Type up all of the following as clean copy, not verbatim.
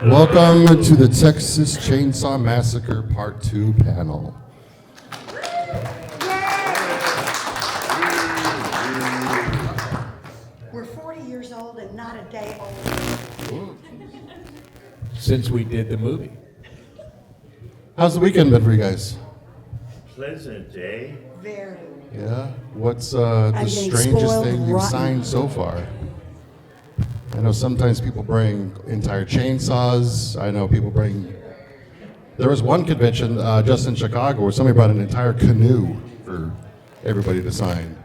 Welcome to the Texas Chainsaw Massacre Part 2 panel. We're 40 years old and not a day old. Since we did the movie. How's the weekend been for you guys? Pleasant day. Very. Yeah? What's the getting strangest spoiled thing you've rotten. signed so far? I know sometimes people bring entire chainsaws. I know people bring... There was one convention just in Chicago where somebody brought an entire canoe for everybody to sign.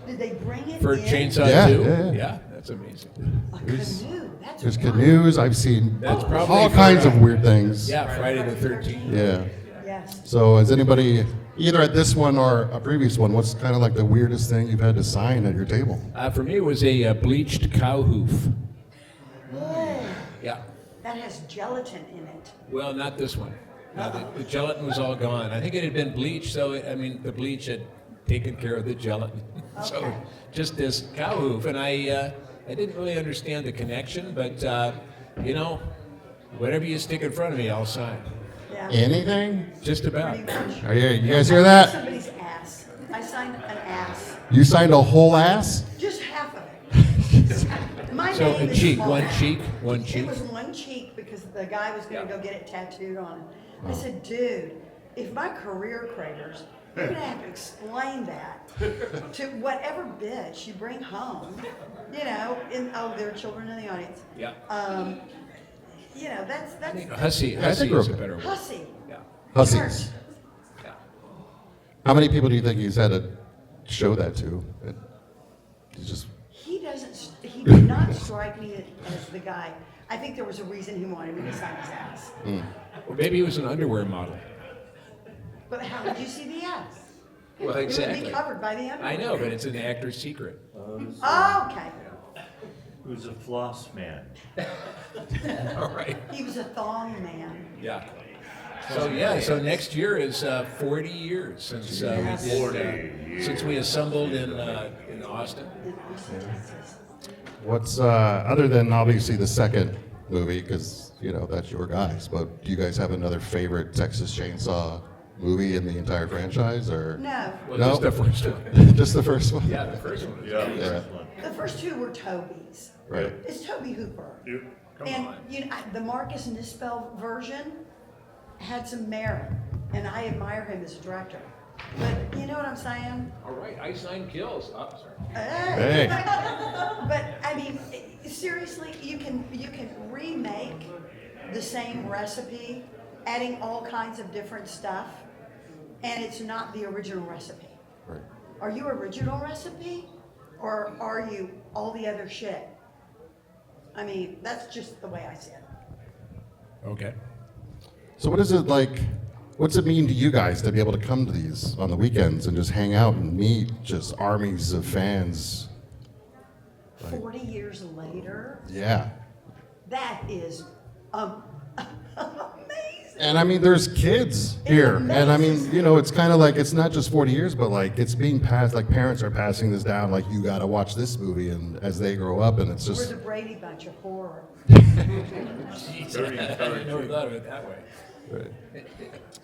Did they bring it For in? Chainsaw Yeah, 2? yeah. Yeah, that's amazing. A canoe. That's There's wild. canoes. I've seen That's probably all for, kinds of weird things. Yeah, Friday the 13th. Yeah. Yes. So has anybody, either at this one or a previous one, what's kind of like the weirdest thing you've had to sign at your table? For me, it was a bleached cow hoof. Boy, Yeah. that has gelatin in it. Well, not this one. No, the gelatin was all gone. I think it had been bleached, so the bleach had taken care of the gelatin. So Okay. just this cow hoof, and I didn't really understand the connection, but whatever you stick in front of me, I'll sign. Yeah. Anything? Just about. Pretty much. Are you guys hear that? Somebody's ass. I signed an ass. You signed a whole ass? Just half of it. My So name a is cheek, small. one cheek, one It cheek. was one cheek because the guy was going to Yeah. go get it tattooed on him. I said, dude, if my career craters, you're going to have to explain that to whatever bitch you bring home. There are children in the audience. Yeah. That's Hussy I think is a we're- better word. hussy. Yeah. Hussies. Yeah. How many people do you think he's had to show that to? He's just, He did not strike me as the guy. I think there was a reason he wanted me to sign his ass. Well, maybe he was an underwear model. But how did you see the ass? Well, It would exactly. be covered by the underwear. I know, but it's an actor's secret. Oh, okay. Who's a floss man? All right. He was a thong man. Yeah. So next year is 40 years since we did, 40 since we assembled in Austin. In Austin, Texas. what's, other than obviously the second movie, because, that's your guys, but do you guys have another favorite Texas Chainsaw movie in the entire franchise, or? No, Well, No. just the first one. Just the first one? Yeah, the first one. Yeah, Yeah. first one. the first two were Toby's. Right. It's Toby Hooper. Come And on. the Marcus Nispel version had some merit, and I admire him as a director. But you know what I'm saying? All right, Ice Nine Kills. Oh, sorry. Hey. But I mean, seriously, you can remake the same recipe, adding all kinds of different stuff, and it's not the original recipe. Right. Are you original recipe, or are you all the other shit? I mean, that's just the way I see it. Okay. So what is it like, what's it mean to you guys to be able to come to these on the weekends and just hang out and meet just armies of fans? 40 years later, Yeah. that is amazing. And I mean, there's kids here. And I mean, it's kind of like, it's not just 40 years, but like it's being passed, like parents are passing this down, like you got to watch this movie and as they grow up, and it's We're just, the Brady Bunch of horror. Jeez, I never thought of it that way.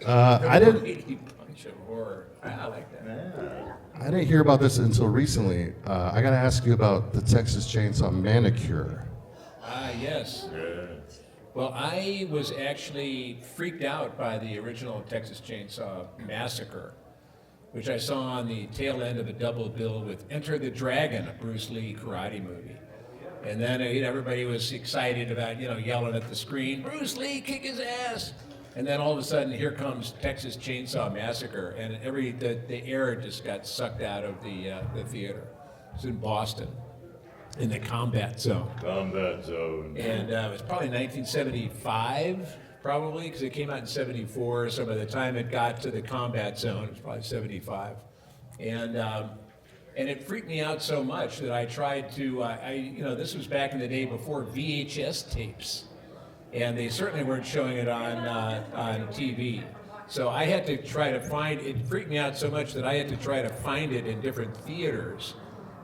I didn't Brady Bunch of horror. I like that. I didn't hear about this until recently. I got to ask you about the Texas Chainsaw Manicure. Yes. Well, I was actually freaked out by the original Texas Chainsaw Massacre, which I saw on the tail end of a double bill with Enter the Dragon, a Bruce Lee karate movie. And then everybody was excited about, yelling at the screen, Bruce Lee, kick his ass. And then all of a sudden, here comes Texas Chainsaw Massacre, and the air just got sucked out of the theater. It was in Boston, in the combat zone. Combat zone. And it was probably 1975, probably, because it came out in 74. So by the time it got to the combat zone, it was probably 75. And it freaked me out so much that I tried to, this was back in the day before VHS tapes. And they certainly weren't showing it on TV. So I had to try to find, it freaked me out so much that I had to try to find it in different theaters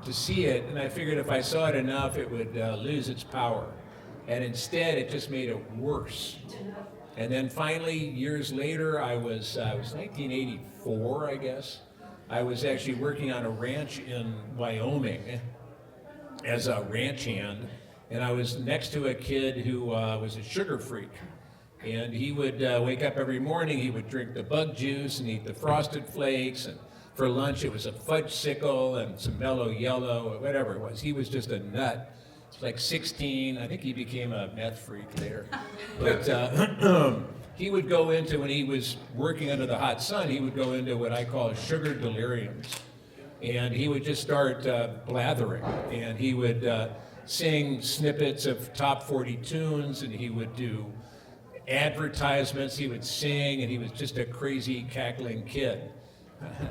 to see it. And I figured if I saw it enough, it would lose its power. and instead it just made it worse. And then finally, years later, I was 1984, I guess. I was actually working on a ranch in Wyoming as a ranch hand, and I was next to a kid who was a sugar freak. And he would wake up every morning, he would drink the bug juice and eat the Frosted Flakes, and for lunch it was a fudgesicle and some Mellow Yellow, or whatever it was. He was just a nut. It's like 16, I think he became a meth freak later. But he would go into, when he was working under the hot sun, he would go into what I call sugar deliriums. And he would just start blathering, and he would sing snippets of top 40 tunes, and he would do advertisements, he would sing, and he was just a crazy cackling kid.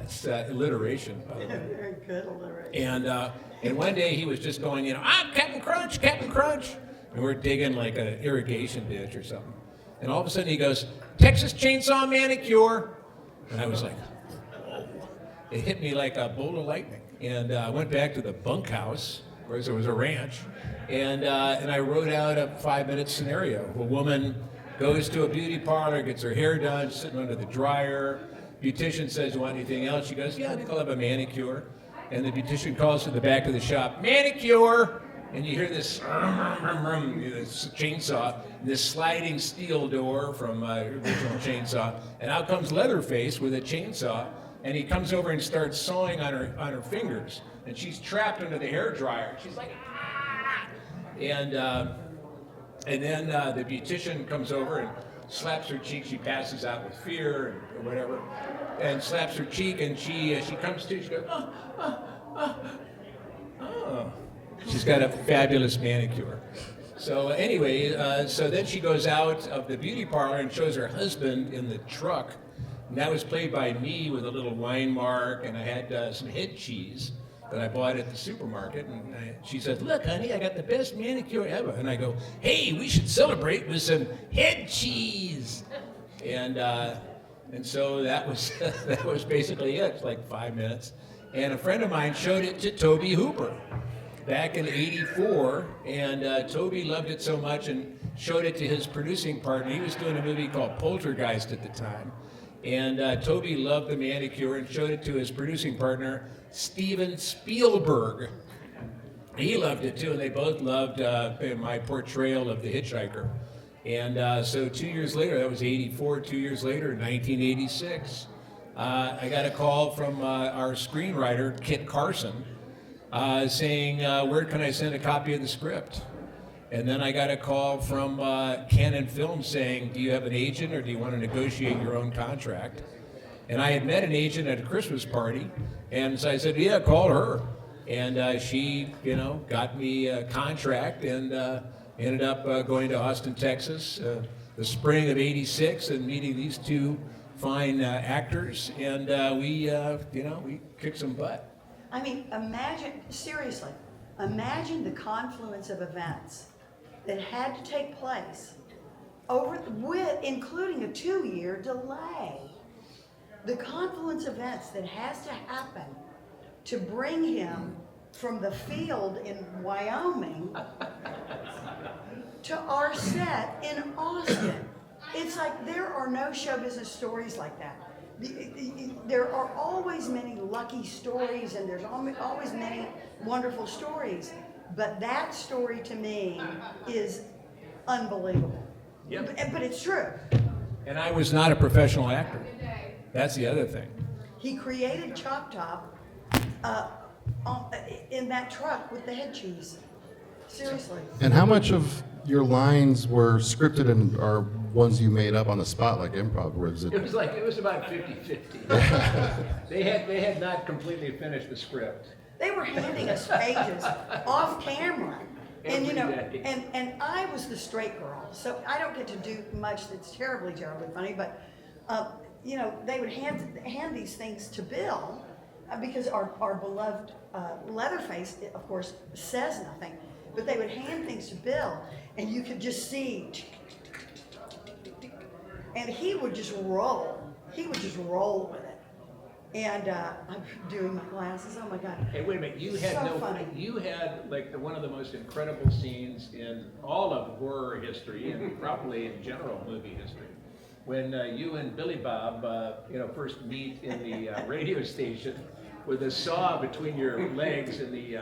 It's alliteration, by the way. Very good alliteration. And one day he was just going, Captain Crunch, Captain Crunch. And we're digging like an irrigation ditch or something. And all of a sudden he goes, Texas Chainsaw Manicure. And I was like, whoa. It hit me like a bolt of lightning. And I went back to the bunkhouse, where there was a ranch, and I wrote out a 5-minute scenario. A woman goes to a beauty parlor, gets her hair done, sitting under the dryer. Beautician says, you want anything else? She goes, yeah, I think I'll have a manicure. And the beautician calls to the back of the shop, manicure! And you hear this, this chainsaw, this sliding steel door from original Chainsaw, and out comes Leatherface with a chainsaw, and he comes over and starts sawing on her fingers, and she's trapped under the hair dryer. She's like, ah! And then the beautician comes over and slaps her cheek. She passes out with fear or whatever, and slaps her cheek, and she comes to. She goes, oh. She's got a fabulous manicure. So anyway, so then she goes out of the beauty parlor and shows her husband in the truck. And that was played by me with a little wine mark, and I had some head cheese that I bought at the supermarket. And she said, look, honey, I got the best manicure ever. And I go, hey, we should celebrate with some head cheese. And so that was that was basically it. It's like 5 minutes. And a friend of mine showed it to Toby Hooper back in '84, and Toby loved it so much and showed it to his producing partner. He was doing a movie called Poltergeist at the time. And Toby loved the manicure and showed it to his producing partner, Steven Spielberg. He loved it too, and they both loved my portrayal of the hitchhiker. And so 2 years later, that was '84, 2 years later, 1986, I got a call from our screenwriter, Kit Carson, saying, where can I send a copy of the script? And then I got a call from Canon Films saying, do you have an agent or do you want to negotiate your own contract? And I had met an agent at a Christmas party, and so I said, yeah, call her. And she, got me a contract, and ended up going to Austin, Texas, the spring of '86, and meeting these two fine actors, and we kicked some butt. I mean, seriously, imagine the confluence of events that had to take place including a 2-year delay. The confluence of events that has to happen to bring him from the field in Wyoming to our set in Austin. It's like there are no show business stories like that. There are always many lucky stories, and there's always many wonderful stories, but that story to me is unbelievable. Yep. But it's true. And I was not a professional actor. That's the other thing. He created Chop Top in that truck with the head cheese. Seriously. And how much of your lines were scripted and are ones you made up on the spot, like improv? Was it? It was about 50-50. They had not completely finished the script. They were handing us pages off camera. And Every day. and I was the straight girl, so I don't get to do much that's terribly funny, but they would hand these things to Bill, because our beloved Leatherface, of course, says nothing, but they would hand things to Bill, and you could just see, and he would just roll with it. And I'm doing my glasses. Oh my God. Hey, wait a minute, you So had funny. you had like one of the most incredible scenes in all of horror history and probably in general movie history. When you and Billy Bob, first meet in the radio station with a saw between your legs in the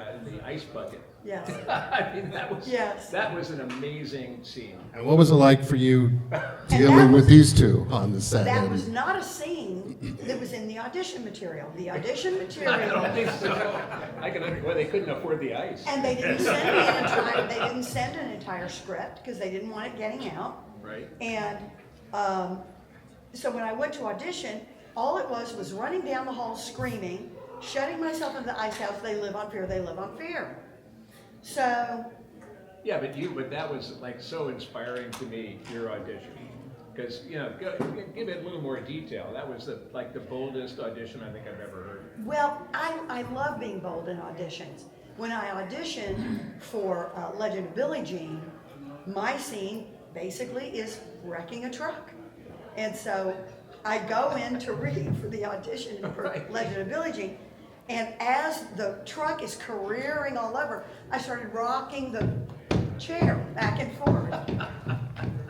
ice bucket. Yes. I mean, Yes. that was an amazing scene. And what was it like for you that dealing with was- these two on the set? That And- was not a scene that was in the audition material. The audition I don't material, think so. I can understand why they couldn't afford the ice. and they didn't send me an entire, they didn't send an entire script because they didn't want it getting out. Right. And so when I went to audition, all it was running down the hall screaming, shutting myself in the ice house, they live on fear, they live on fear. So, Yeah, but that was like so inspiring to me, your audition. Because, give it a little more detail. That was the boldest audition I think I've ever heard. well, I love being bold in auditions. When I auditioned for Legend of Billie Jean, my scene basically is wrecking a truck. And so I go in to read for the audition for Right. Legend of Billie Jean. And as the truck is careering all over, I started rocking the chair back and forth.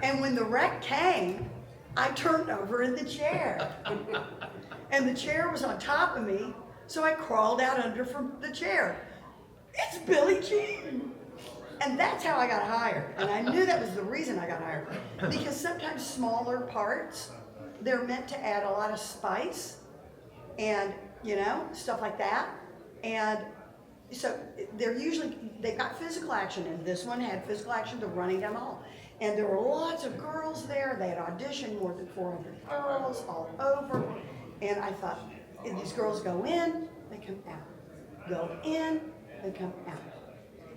And when the wreck came, I turned over in the chair. And the chair was on top of me, so I crawled out under from the chair. It's Billie Jean. And that's how I got hired. And I knew that was the reason I got hired. Because sometimes smaller parts, they're meant to add a lot of spice and, stuff like that. And so they've got physical action, and this one had physical action to running down the hall. And there were lots of girls there. They had auditioned more than 400 girls all over. And I thought, if these girls go in, they come out. Go in, they come out.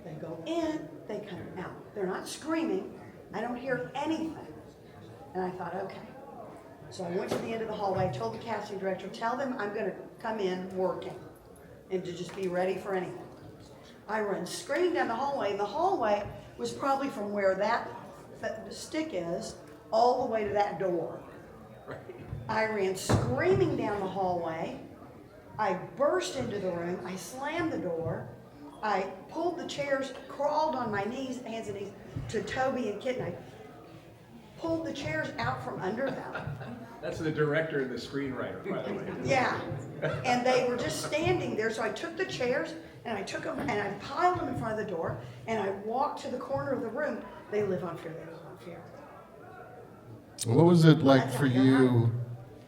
They go in, they come out. They're not screaming. I don't hear anything. And I thought, okay. So I went to the end of the hallway, I told the casting director, tell them I'm gonna come in working and to just be ready for anything. I run screaming down the hallway, and the hallway was probably from where that stick is all the way to that door. I ran screaming down the hallway. I burst into the room. I slammed the door. I pulled the chairs, crawled on my knees, hands and knees, to Toby and Kit, and I pulled the chairs out from under them. That's the director and the screenwriter, by the way. Yeah, and they were just standing there, so I took the chairs, and I took them, and I piled them in front of the door, and I walked to the corner of the room. They live on fear, they live on fear. What was it like for you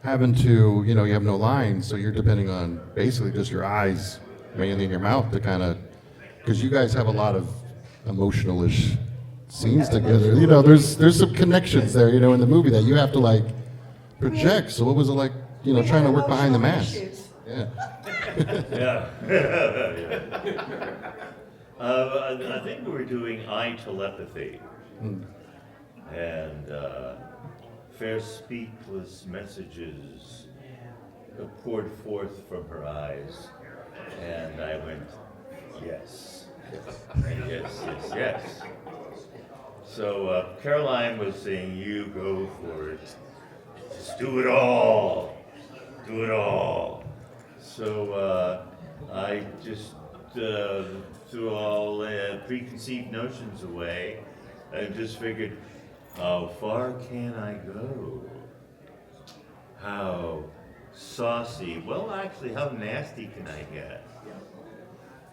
having to, you have no lines, so you're depending on basically just your eyes, mainly in your mouth to kind of, because you guys have a lot of emotional-ish scenes together. There's some connections there, in the movie that you have to project. So what was it like, We trying had to work behind the emotional mask? issues. Yeah. Yeah. I think we were doing eye telepathy. And fair speechless messages poured forth from her eyes. And I went, yes. And yes. So Caroline was saying, you go for it. Just do it all. Do it all. So I just threw all preconceived notions away and just figured, how far can I go? How saucy, well actually how nasty can I get?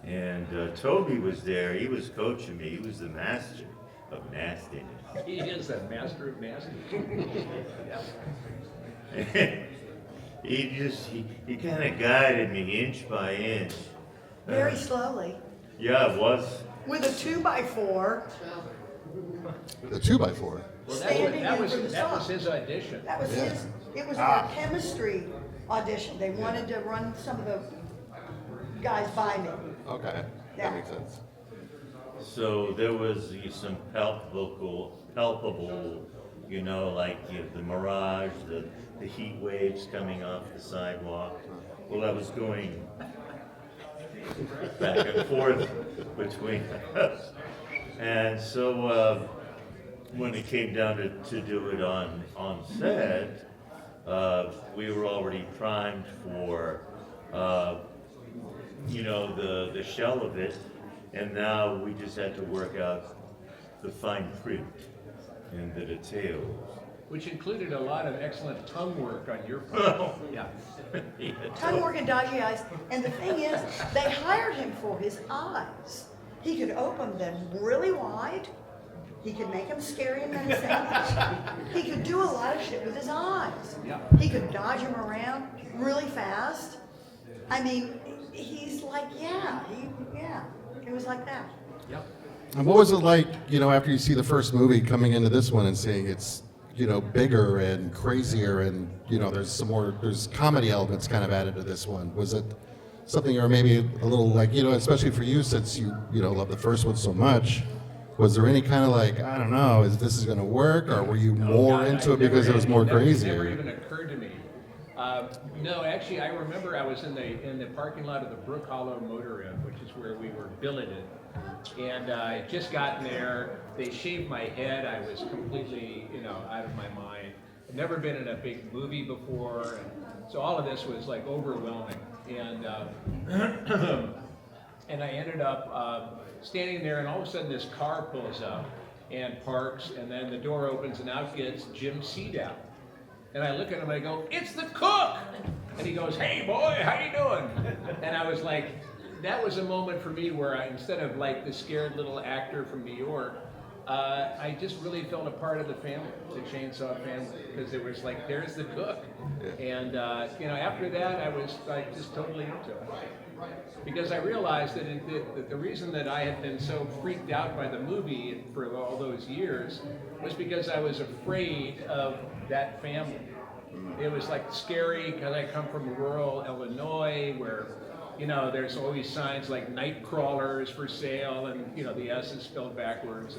And Toby was there, he was coaching me, he was the master of nastiness. He is a master of nasty. He kind of guided me inch by inch. Very slowly, Yeah, it was. with a 2x4, The 2x4. Well, standing that in was for the that was song. his audition. That was Yeah. his, it was our chemistry audition. They wanted to run some of the guys by me. Okay, Yeah. that makes sense. So there was some palpable, the mirage, the heat waves coming off the sidewalk. Well, I was going back and forth between us. And so when it came down to do it on set, we were already primed for you know, the shell of it, and now we just had to work out the fine print and the details. Which included a lot of excellent tongue work on your part. Yeah. Tongue work and dodgy eyes. And the thing is, they hired him for his eyes. He could open them really wide. He could make them scary and menacing. He could do a lot of shit with his eyes. Yeah. He could dodge them around really fast. I mean, he's like, yeah, it was like that. Yep. And what was it like, you know, after you see the first movie coming into this one and seeing it's, you know, bigger and crazier and, you know, there's comedy elements kind of added to this one. Was it something you were maybe a little like, you know, especially for you since you know, love the first one so much, was there any kind of like, I don't know, is this going to work, or were you more into it because it was more crazier? It never even occurred to me. No, actually, I remember I was in the parking lot of the Brook Hollow Motor Inn, which is where we were billeted. And I had just gotten there. They shaved my head. I was completely, you know, out of my mind. I'd never been in a big movie before, and so all of this was like overwhelming. And and I ended up standing there, and all of a sudden this car pulls up and parks, and then the door opens, and out gets Jim Seadow. And I look at him and I go, "It's the cook!" And he goes, "Hey boy, how you doing?" And I was like, that was a moment for me where I, instead of like the scared little actor from New York, I just really felt a part of the family, the Chainsaw family, because it was like, there's the cook. And you know, after that, I was like just totally into it. Because I realized that the reason that I had been so freaked out by the movie for all those years was because I was afraid of that family. It was like scary because I come from rural Illinois where, you know, there's always signs like night crawlers for sale, and, you know, the S is spelled backwards.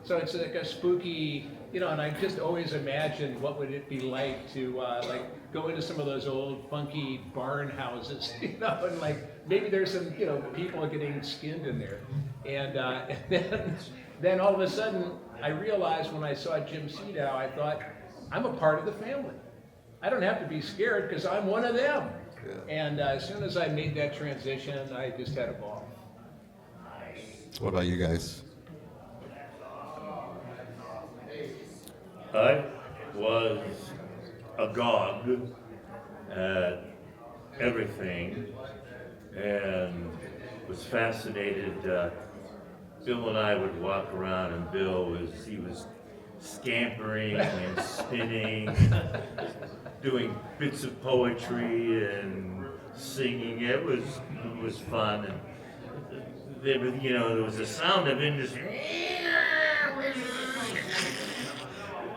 So it's like a spooky, you know, and I just always imagined what would it be like to like go into some of those old funky barn houses, you know, and like maybe there's some, you know, people getting skinned in there. And then all of a sudden I realized when I saw Jim Seadow, I thought, I'm a part of the family. I don't have to be scared because I'm one of them. Yeah. And as soon as I made that transition, I just had a ball. What about you guys? I was agog at everything and was fascinated. Bill and I would walk around, and he was scampering and spinning, doing bits of poetry and singing. It was fun, and there was a sound of industry,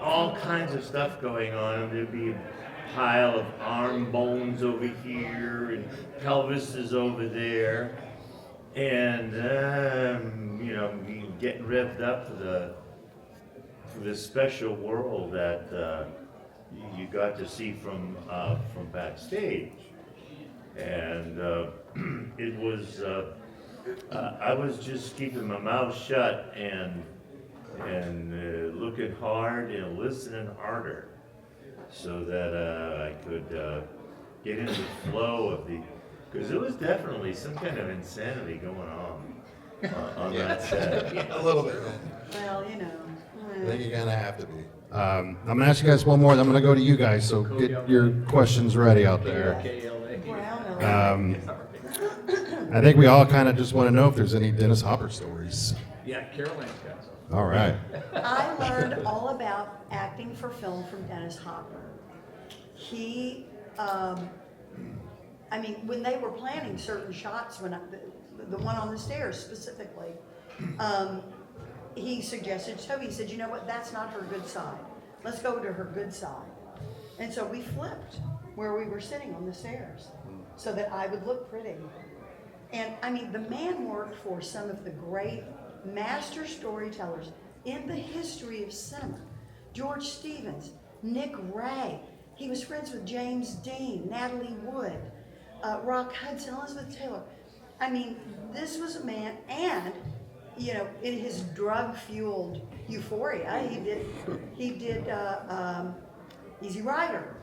all kinds of stuff going on. There'd be a pile of arm bones over here, and pelvis is over there, and getting revved up for the special world that you got to see from backstage. And it was I was just keeping my mouth shut and looking hard and listening harder, so that I could get into the flow of because there was definitely some kind of insanity going on that set. A little bit. Well, you know. I think you're gonna have to be. I'm gonna ask you guys one more, then I'm gonna go to you guys, so get your questions ready out there. I think we all kind of just want to know if there's any Dennis Hopper stories. Yeah, Caroline's got some. All right. I learned all about acting for film from Dennis Hopper. He, when they were planning certain shots, the one on the stairs specifically, he suggested to Toby, he said, you know what, that's not her good side. Let's go to her good side. And so we flipped where we were sitting on the stairs so that I would look pretty. And the man worked for some of the great master storytellers in the history of cinema. George Stevens, Nick Ray. He was friends with James Dean, Natalie Wood, Rock Hudson, Elizabeth Taylor. This was a man, and in his drug-fueled euphoria, he did Easy Rider.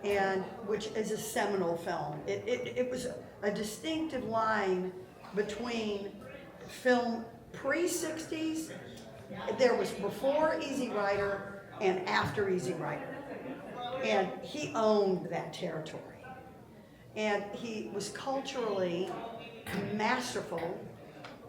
and which is a seminal film. It was a distinctive line between film pre-60s, there was before Easy Rider and after Easy Rider. And he owned that territory. And he was culturally masterful.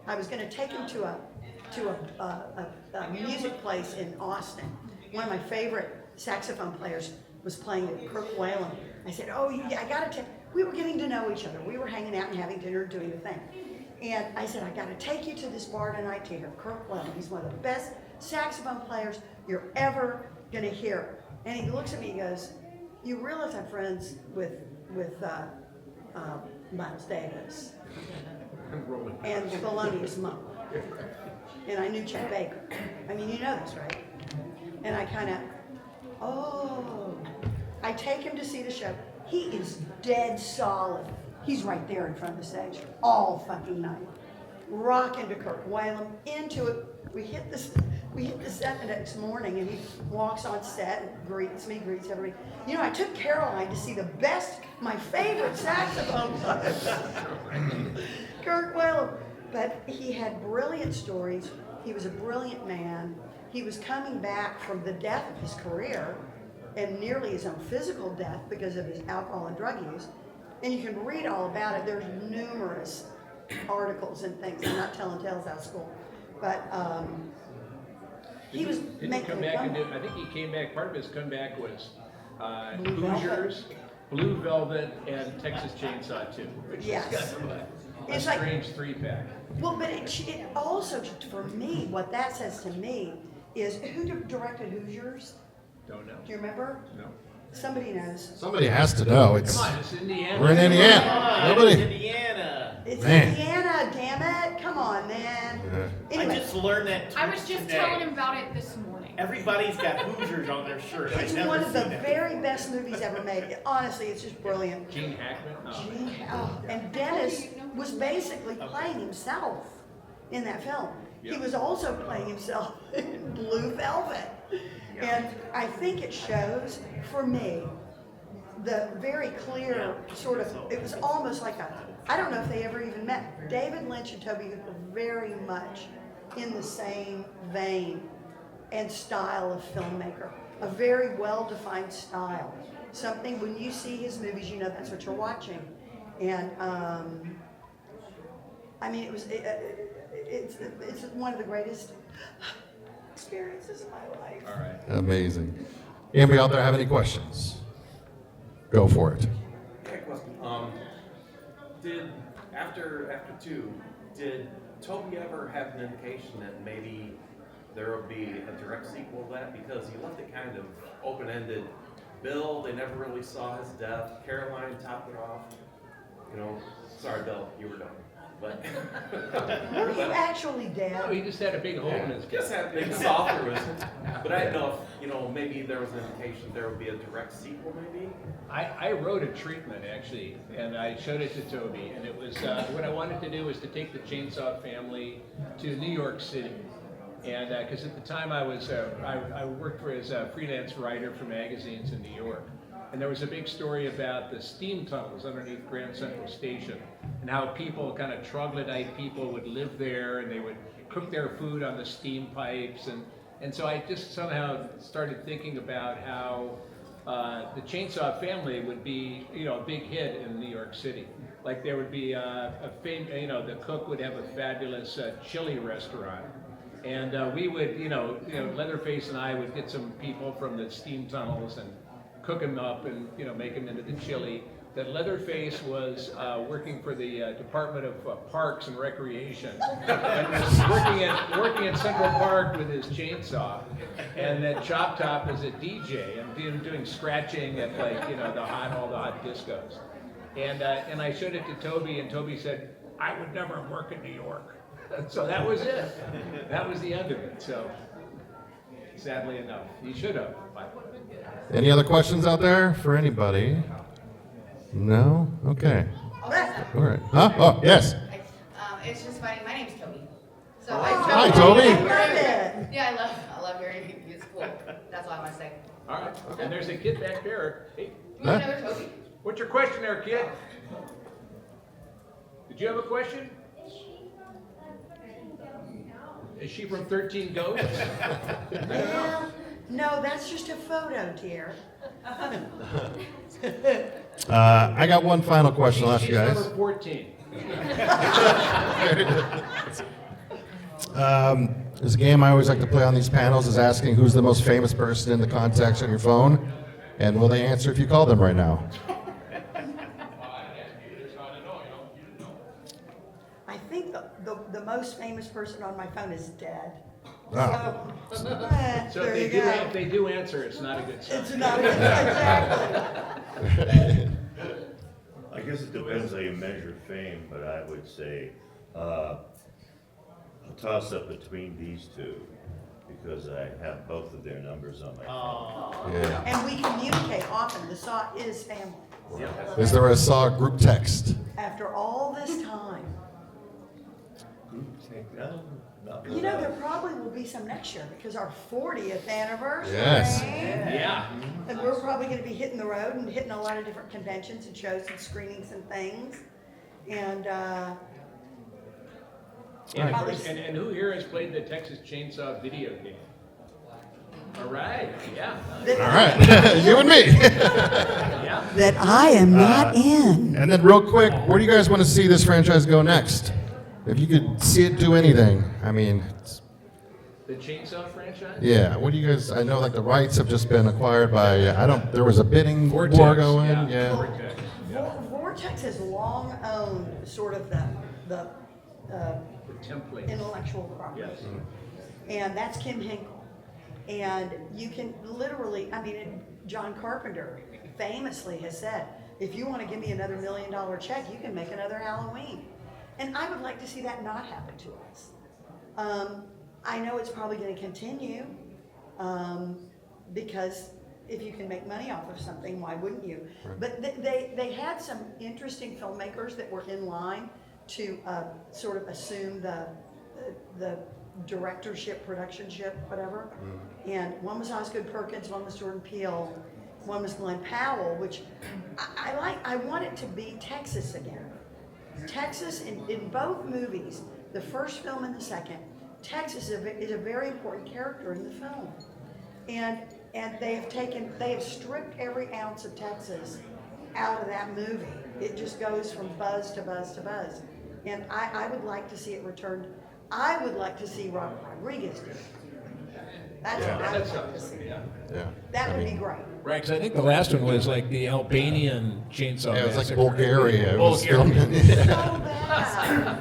I was going to take him to a music place in Austin. One of my favorite saxophone players was playing at Kirk Whalum. I said, oh, yeah, I got to take, we were getting to know each other. We were hanging out and having dinner, doing the thing. And I said, I got to take you to this bar tonight to hear Kirk Whalum. He's one of the best saxophone players you're ever going to hear. And he looks at me and goes, you realize I'm friends with Miles Davis and Thelonious Monk. And I knew Chet Baker. I mean, you know this, right? And I kind of, oh. I take him to see the show. He is dead solid. He's right there in front of the stage all fucking night. Rocking to Kirk Whalum, into it. We hit the set the next morning, and he walks on set and greets me, greets everybody. You know, I took Caroline to see my favorite saxophone player, Kirk Whalum. But he had brilliant stories. He was a brilliant man. He was coming back from the death of his career and nearly his own physical death because of his alcohol and drug use. And you can read all about it. There's numerous articles and things. I'm not telling tales out of school. But he was Didn't he making come a back and comeback. I think he came back, part of his comeback was Blue Velvet. Hoosiers, Blue Velvet, and Texas Chainsaw 2, which Yes. is kind of a It's like- strange three-pack. Well, but it also, for me, what that says to me is, who directed Hoosiers? Don't know. Do you remember? No. Somebody knows. Somebody has to know. It's Come on, it's Indiana. we're in Indiana. It's Nobody. Indiana. It's Man. Indiana, damn it. Come on, man. Yeah. I Anyway, just learned that I was just today. telling him about it this morning. Everybody's got Hoosiers on their shirt. I've it's never one of the seen that very best movies ever made. Honestly, it's just brilliant. Gene Hackman? Oh. And Dennis was basically playing himself in that film. He Yep. was also playing himself in Blue Velvet. And I think it shows, for me, the very clear sort of, it was almost like I don't know if they ever even met. David Lynch and Tobe Hooper were very much in the same vein and style of filmmaker. A very well-defined style. Something, when you see his movies, you know that's what you're watching. And, I mean, it's one of the greatest experiences of my life. All right. Amazing. Anybody out there have any questions? Go for it. Quick question. Did after two, did Toby ever have an indication that maybe there would be a direct sequel to that? Because he left it kind of open-ended. Bill, they never really saw his death. Caroline topped it off. You know, sorry, Bill, you were done. But Were you actually No, dead? he just had a big hole in his just gut. had maybe saw through it. But I didn't know if, maybe there was an indication there would be a direct sequel, maybe. I wrote a treatment, actually, and I showed it to Toby, and it was, what I wanted to do was to take the Chainsaw family to New York City. And, because at the time I worked as a freelance writer for magazines in New York. And there was a big story about the steam tunnels underneath Grand Central Station, and how people, kind of troglodyte people, would live there, and they would cook their food on the steam pipes. And so I just somehow started thinking about how the Chainsaw family would be, a big hit in New York City. Like there would be the cook would have a fabulous chili restaurant. And we would, Leatherface and I would get some people from the steam tunnels and cook them up and, make them into the chili. That Leatherface was working for the Department of Parks and Recreation, and was working at Central Park with his chainsaw, and that Chop Top was a DJ and doing scratching at all the hot discos. And I showed it to Toby, and Toby said, "I would never work in New York." So that was it. That was the end of it. So sadly enough, he should have. Any other questions out there for anybody? No? Okay. All right. Huh? Oh, yes. It's just funny. My name's Toby. So Hi, Toby. I love it. Yeah, I love hearing you. It's cool. That's all I want to say. All right, and there's a kid back there. Hey, You want another Toby? what's your question there, kid? Did you have a question? Is she from 13 Ghosts? Well, no, that's just a photo, dear. I got one final question I'll ask you She's guys. number 14. There's a game I always like to play on these panels is asking who's the most famous person in the contacts on your phone, and will they answer if you call them right now? I think the most famous person on my phone is dead. Ah. So, So there you if go. they do answer, it's not a good sign. It's not exactly. I guess it depends how you measure fame, but I would say, a toss up between these two, because I have both of their numbers on my phone. Yeah. And we communicate often. The Saw is family. Is there a SAW group text? After all this time. No, not You know, there probably will be some next year because our 40th anniversary. Yes. Yeah. And we're probably going to be hitting the road and hitting a lot of different conventions and shows and screenings and things. And And, of course, and who here has played the Texas Chainsaw video game? All right, yeah. that, All right, you and me. Yeah. that I am not in. And then real quick, where do you guys want to see this franchise go next? If you could see it do anything, I mean, The Chainsaw franchise? yeah, what do you guys, I know like the rights have just been acquired by, there was a bidding war going, yeah. Vortex. Vortex has long owned sort of the The template. intellectual property. Yes. And that's Kim Hinkle. And you can literally, I mean, John Carpenter famously has said, if you want to give me another $1 million check, you can make another Halloween. And I would like to see that not happen to us. I know it's probably going to continue because if you can make money off of something, why wouldn't you? Right. But they had some interesting filmmakers that were in line to sort of assume the directorship, productionship, whatever. And one was Osgood Perkins, one was Jordan Peele, one was Glenn Powell, which I like. I want it to be Texas again. Texas in both movies, the first film and the second, Texas is a very important character in the film. And they have stripped every ounce of Texas out of that movie. It just goes from buzz to buzz to buzz. And I would like to see it returned. I would like to see Robert Rodriguez do it. That's what I would like to see. Yeah. Yeah. That would be great. Right, because I think the last one was like the Albanian Chainsaw Yeah, it was like Massacre. Bulgaria. It was Bulgaria. filmed in- So bad.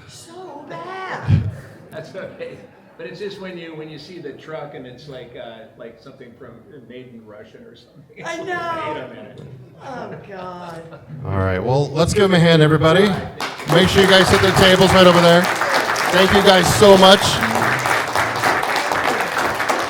So bad. That's okay. But it's just when you see the truck and it's like something from Made in Russia or something. I know. Wait a minute. Oh, God. All right, well, let's give them a hand, everybody. Make sure you guys hit their tables right over there. Thank you guys so much.